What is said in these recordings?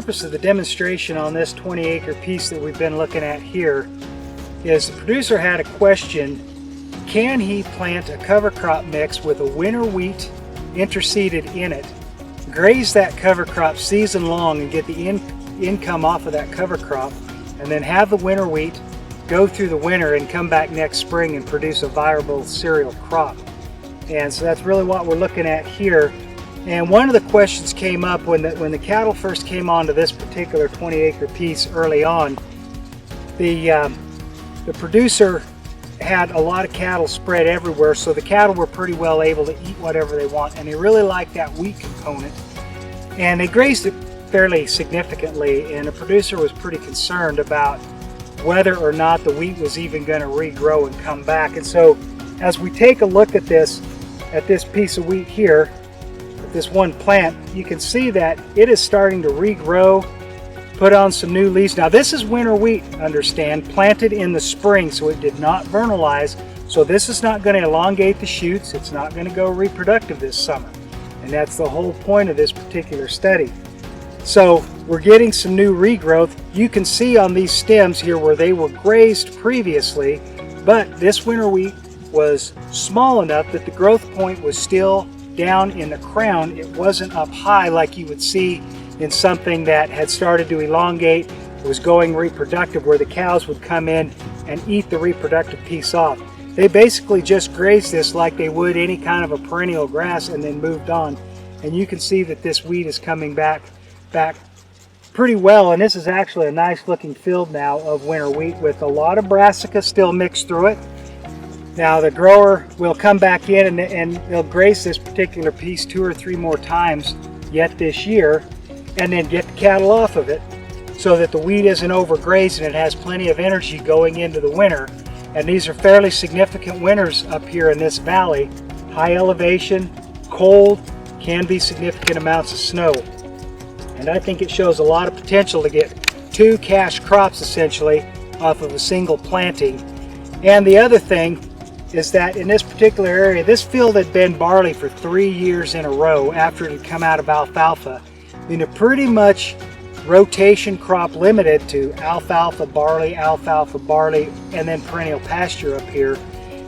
purpose of the demonstration on this 20-acre piece that we've been looking at here is the producer had a question: can he plant a cover crop mix with a winter wheat interseeded in it, graze that cover crop season long and get the income off of that cover crop, and then have the winter wheat go through the winter and come back next spring and produce a viable cereal crop? And so that's really what we're looking at here. And one of the questions came up when the cattle first came onto this particular 20-acre piece early on. The producer had a lot of cattle spread everywhere, so the cattle were pretty well able to eat whatever they want, and they really liked that wheat component. And they grazed it fairly significantly, and the producer was pretty concerned about whether or not the wheat was even going to regrow and come back. And so as we take a look at this piece of wheat here, this one plant, you can see that it is starting to regrow, put on some new leaves. Now this is winter wheat, understand, planted in the spring, so it did not vernalize. So this is not going to elongate the shoots. It's not going to go reproductive this summer. And that's the whole point of this particular study. So we're getting some new regrowth. You can see on these stems here where they were grazed previously, but this winter wheat was small enough that the growth point was still down in the crown. It wasn't up high like you would see in something that had started to elongate, was going reproductive, where the cows would come in and eat the reproductive piece off. They basically just grazed this like they would any kind of a perennial grass and then moved on. And you can see that this wheat is coming back pretty well, and this is actually a nice looking field now of winter wheat with a lot of brassica still mixed through it. Now the grower will come back in and they'll graze this particular piece 2 or 3 more times yet this year, and then get the cattle off of it so that the wheat isn't overgrazed and it has plenty of energy going into the winter. And these are fairly significant winters up here in this valley. High elevation, cold, can be significant amounts of snow. And I think it shows a lot of potential to get 2 cash crops essentially off of a single planting. And the other thing is that in this particular area, this field had been barley for 3 years in a row after it had come out of alfalfa. I mean, a pretty much rotation crop limited to alfalfa, barley, and then perennial pasture up here,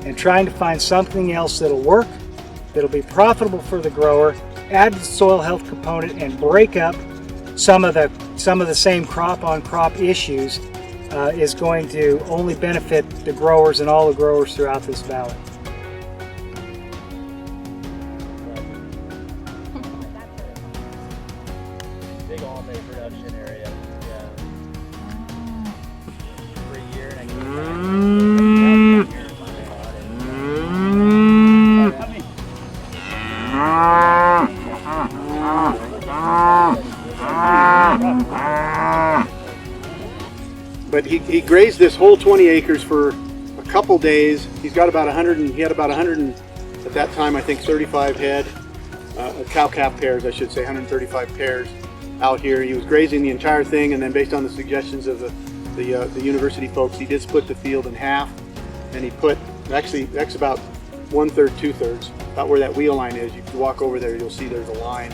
and trying to find something else that'll work, that'll be profitable for the grower, add the soil health component, and break up some of the same crop on crop issues is going to only benefit the growers and all the growers throughout this valley. Big almond production area. Yeah. For a year and I But he grazed this whole 20 acres for a couple days. He's got about 100, and he had about 100, at that time I think 35 head, cow-calf pairs I should say, 135 pairs out here. He was grazing the entire thing, and then based on the suggestions of the university folks, he did split the field in half, and he put, actually that's about 1/3, 2/3, about where that wheel line is. If you walk over there, you'll see there's a line.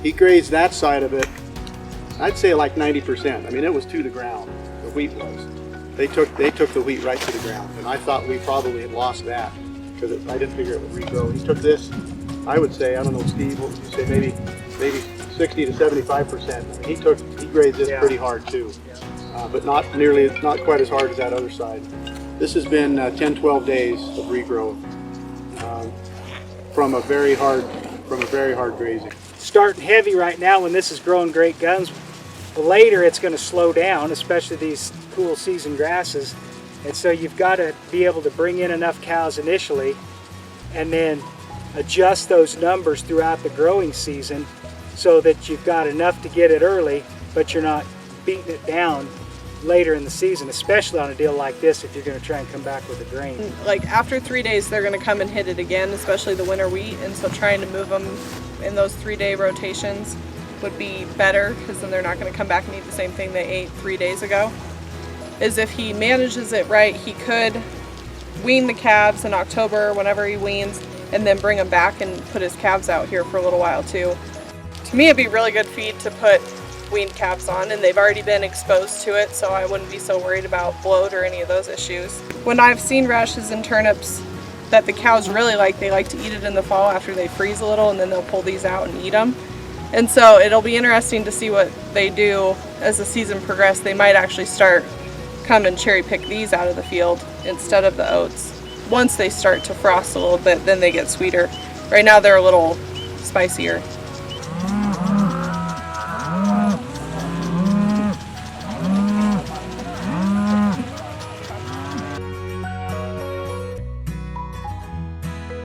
He grazed that side of it, I'd say like 90%. I mean, it was to the ground. The wheat was. They took the wheat right to the ground, and I thought we probably had lost that because I didn't figure it would regrow. He took this, I would say, I don't know, Steve, what would you say? Maybe 60 to 75%. I mean, he grazed this pretty hard too, but not quite as hard as that other side. This has been 10, 12 days of regrowth from a very hard grazing. Starting heavy right now when this is growing great guns. Later it's going to slow down, especially these cool season grasses, and so you've got to be able to bring in enough cows initially and then adjust those numbers throughout the growing season so that you've got enough to get it early, but you're not beating it down later in the season, especially on a deal like this if you're going to try and come back with a grain. Like after 3 days they're going to come and hit it again, especially the winter wheat, and so trying to move them in those 3-day rotations would be better, because then they're not going to come back and eat the same thing they ate 3 days ago. Is if he manages it right, he could wean the calves in October whenever he weans, and then bring them back and put his calves out here for a little while too. To me, it'd be really good feed to put weaned calves on, and they've already been exposed to it, so I wouldn't be so worried about bloat or any of those issues. When I've seen rashes in turnips that the cows really like, they like to eat it in the fall after they freeze a little, and then they'll pull these out and eat them. And so it'll be interesting to see what they do as the season progresses. They might actually come and cherry pick these out of the field instead of the oats. Once they start to frost a little bit, then they get sweeter. Right now they're a little spicier.